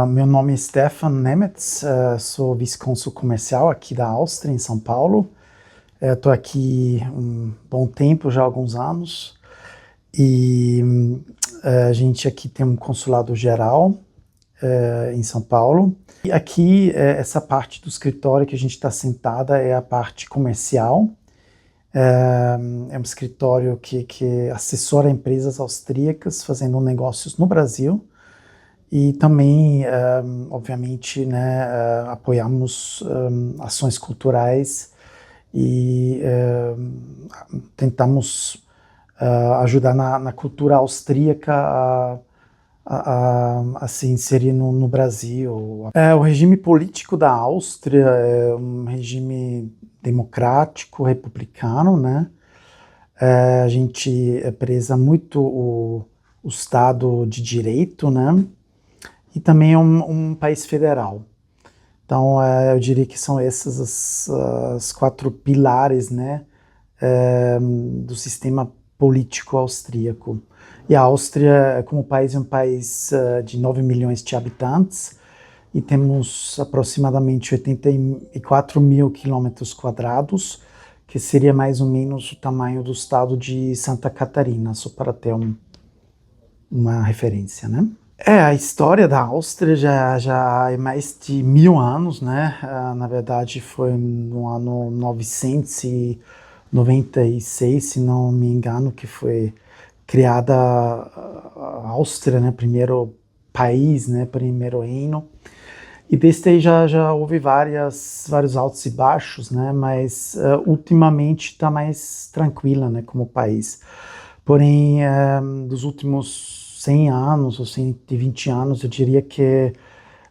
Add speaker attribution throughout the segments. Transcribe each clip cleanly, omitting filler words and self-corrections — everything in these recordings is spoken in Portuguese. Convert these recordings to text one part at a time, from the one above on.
Speaker 1: Meu nome é Stefan Nemetz, sou vice-cônsul comercial aqui da Áustria, em São Paulo. Estou aqui um bom tempo, já há alguns anos, e a gente aqui tem um consulado geral em São Paulo. E aqui, essa parte do escritório que a gente está sentada é a parte comercial. É um escritório que assessora empresas austríacas fazendo negócios no Brasil. E também, obviamente, né, apoiamos ações culturais e tentamos ajudar na cultura austríaca a se inserir no Brasil. O regime político da Áustria é um regime democrático, republicano, né? A gente preza muito o Estado de Direito, né? E também é um país federal. Então, eu diria que são esses as quatro pilares, né, do sistema político austríaco. E a Áustria, como país, é um país de 9 milhões de habitantes e temos aproximadamente 84 mil quilômetros quadrados, que seria mais ou menos o tamanho do estado de Santa Catarina, só para ter uma referência, né? A história da Áustria já é mais de 1000 anos, né? Na verdade, foi no ano 996, se não me engano, que foi criada a Áustria, né? Primeiro país, né? Primeiro reino. E desde aí já houve vários altos e baixos, né? Mas ultimamente está mais tranquila, né? Como país. Porém, dos últimos 100 anos ou 120 anos, eu diria que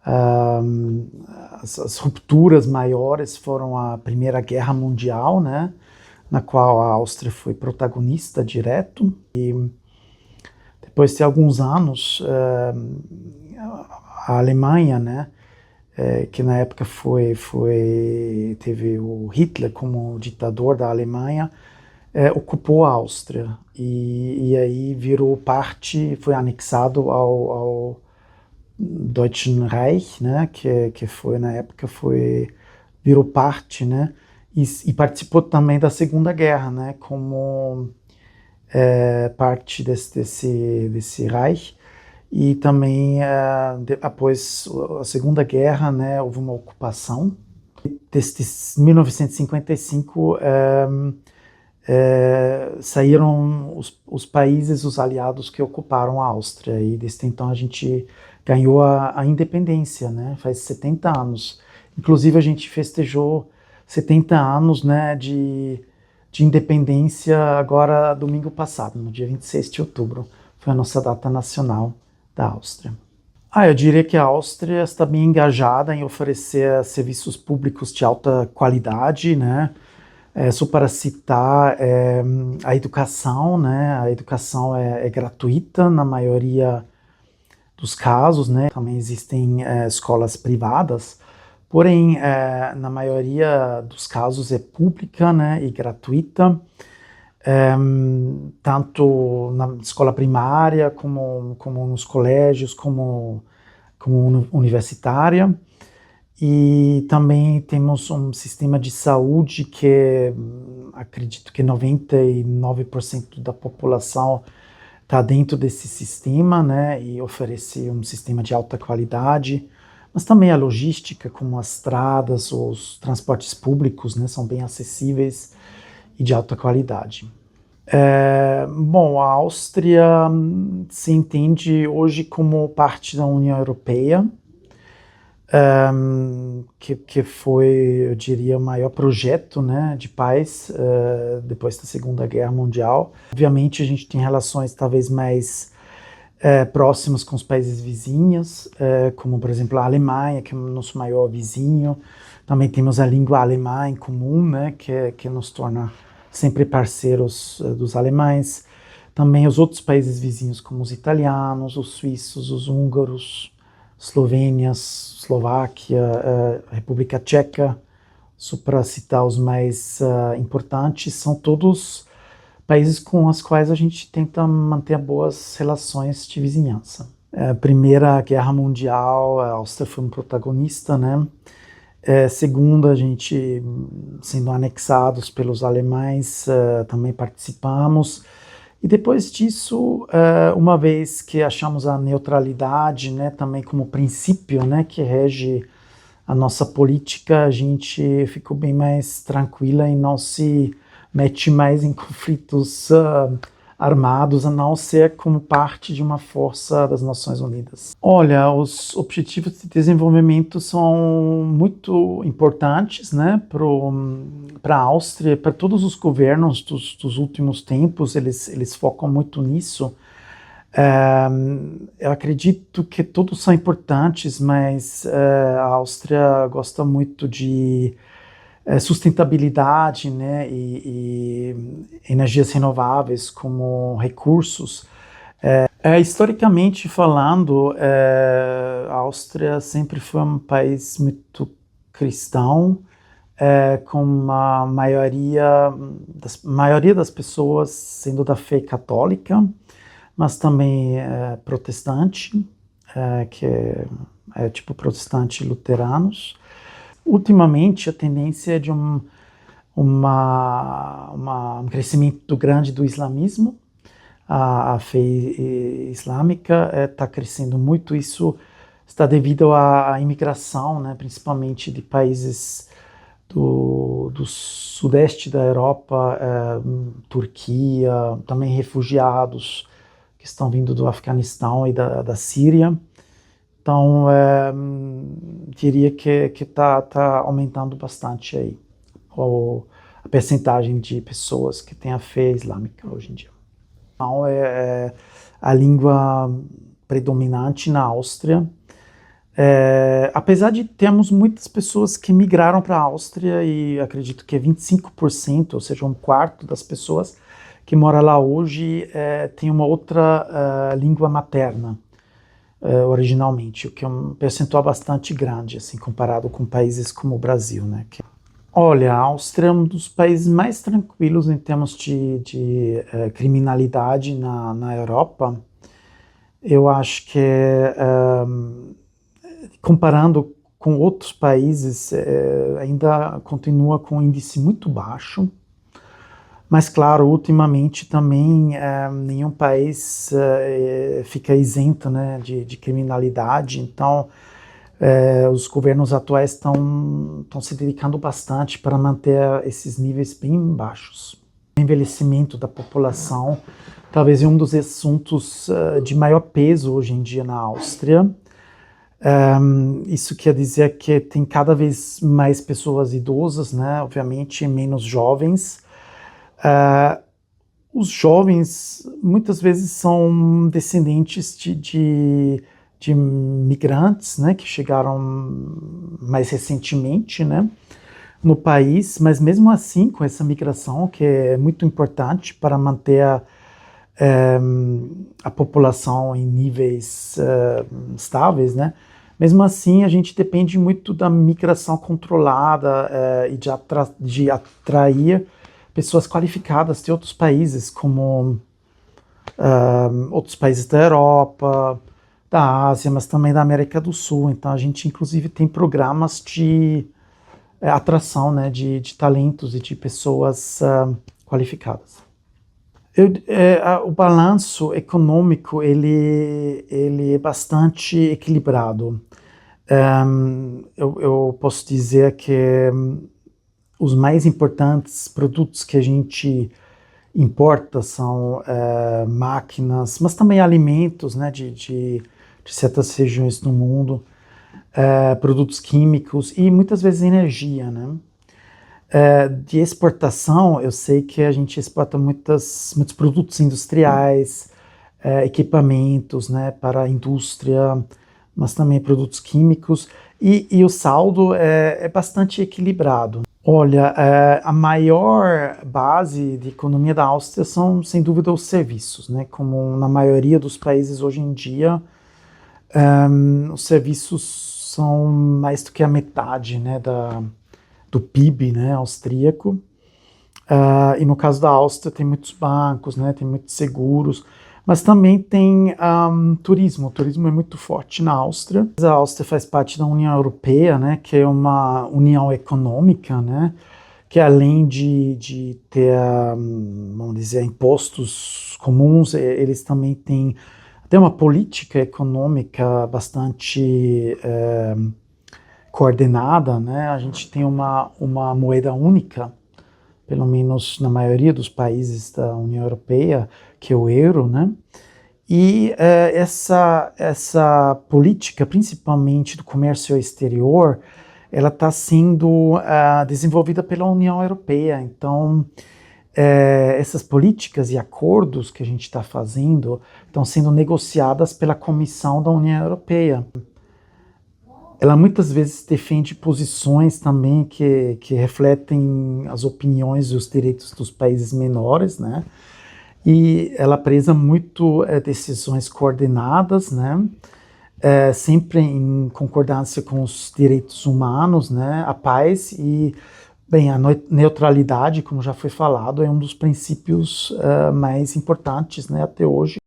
Speaker 1: as rupturas maiores foram a Primeira Guerra Mundial, né, na qual a Áustria foi protagonista direto, e depois de alguns anos, a Alemanha, né, que na época teve o Hitler como ditador da Alemanha, ocupou a Áustria e aí virou parte, foi anexado ao Deutschen Reich, né, que foi na época virou parte, né, e participou também da Segunda Guerra, né, como parte desse Reich. E também após a Segunda Guerra, né, houve uma ocupação. Desde 1955 saíram os países, os aliados que ocuparam a Áustria, e desde então a gente ganhou a independência, né? Faz 70 anos. Inclusive a gente festejou 70 anos, né, de independência agora domingo passado, no dia 26 de outubro. Foi a nossa data nacional da Áustria. Eu diria que a Áustria está bem engajada em oferecer serviços públicos de alta qualidade, né? Só para citar a educação, né? A educação é gratuita na maioria dos casos, né? Também existem escolas privadas, porém, na maioria dos casos é pública, né? E gratuita, tanto na escola primária, como nos colégios, como universitária. E também temos um sistema de saúde que acredito que 99% da população está dentro desse sistema, né, e oferece um sistema de alta qualidade, mas também a logística, como as estradas, os transportes públicos, né, são bem acessíveis e de alta qualidade. Bom, a Áustria se entende hoje como parte da União Europeia, que foi, eu diria, o maior projeto, né, de paz depois da Segunda Guerra Mundial. Obviamente a gente tem relações talvez mais próximas com os países vizinhos, como por exemplo a Alemanha, que é o nosso maior vizinho. Também temos a língua alemã em comum, né, que nos torna sempre parceiros dos alemães. Também os outros países vizinhos, como os italianos, os suíços, os húngaros, Eslovênias, Eslováquia, República Tcheca, só para citar os mais importantes, são todos países com os quais a gente tenta manter boas relações de vizinhança. Primeira Guerra Mundial, a Áustria foi um protagonista, né? Segunda, a gente sendo anexados pelos alemães, também participamos. E depois disso, uma vez que achamos a neutralidade, né, também como princípio, né, que rege a nossa política, a gente ficou bem mais tranquila e não se mete mais em conflitos armados, a não ser como parte de uma força das Nações Unidas. Olha, os objetivos de desenvolvimento são muito importantes, né, para a Áustria, para todos os governos dos últimos tempos, eles focam muito nisso. Eu acredito que todos são importantes, mas a Áustria gosta muito de sustentabilidade, né, e energias renováveis como recursos. Historicamente falando, a Áustria sempre foi um país muito cristão, com a maioria das pessoas sendo da fé católica, mas também protestante, que é tipo protestante luteranos. Ultimamente, a tendência é de um crescimento grande do islamismo. A fé islâmica está crescendo muito. Isso está devido à imigração, né, principalmente de países do sudeste da Europa, Turquia, também refugiados que estão vindo do Afeganistão e da Síria. Então, diria que está aumentando bastante aí a percentagem de pessoas que têm a fé islâmica hoje em dia. Então, é a língua predominante na Áustria. Apesar de termos muitas pessoas que migraram para a Áustria, e acredito que 25%, ou seja, um quarto das pessoas que moram lá hoje tem uma outra língua materna. Originalmente, o que é um percentual bastante grande, assim, comparado com países como o Brasil, né? Olha, a Áustria é um dos países mais tranquilos em termos de criminalidade na Europa. Eu acho que, comparando com outros países, ainda continua com um índice muito baixo. Mas, claro, ultimamente também nenhum país fica isento, né, de criminalidade. Então, os governos atuais estão se dedicando bastante para manter esses níveis bem baixos. O envelhecimento da população talvez é um dos assuntos de maior peso hoje em dia na Áustria. Isso quer dizer que tem cada vez mais pessoas idosas, né, obviamente, menos jovens. Os jovens muitas vezes são descendentes de migrantes, né, que chegaram mais recentemente, né, no país, mas mesmo assim, com essa migração, que é muito importante para manter a população em níveis estáveis, né, mesmo assim a gente depende muito da migração controlada e de atrair pessoas qualificadas de outros países, como outros países da Europa, da Ásia, mas também da América do Sul. Então a gente inclusive tem programas de atração, né, de talentos e de pessoas qualificadas. O balanço econômico ele é bastante equilibrado. Eu posso dizer que os mais importantes produtos que a gente importa são máquinas, mas também alimentos, né, de certas regiões do mundo, produtos químicos e muitas vezes energia, né? De exportação, eu sei que a gente exporta muitos produtos industriais, equipamentos, né, para a indústria, mas também produtos químicos, e o saldo é bastante equilibrado. Olha, a maior base de economia da Áustria são, sem dúvida, os serviços, né? Como na maioria dos países hoje em dia, os serviços são mais do que a metade, né, do PIB, né, austríaco. E no caso da Áustria tem muitos bancos, né, tem muitos seguros, Mas também tem turismo. O turismo é muito forte na Áustria. A Áustria faz parte da União Europeia, né, que é uma união econômica, né, que além de ter, vamos dizer, impostos comuns, eles também têm até uma política econômica bastante coordenada, né? A gente tem uma moeda única, pelo menos na maioria dos países da União Europeia, que é o euro, né? E essa política, principalmente do comércio exterior, ela está sendo desenvolvida pela União Europeia. Então, essas políticas e acordos que a gente está fazendo estão sendo negociadas pela Comissão da União Europeia. Ela muitas vezes defende posições também que refletem as opiniões e os direitos dos países menores, né? E ela preza muito decisões coordenadas, né? Sempre em concordância com os direitos humanos, né? A paz e, bem, a neutralidade, como já foi falado, é um dos princípios mais importantes, né, até hoje.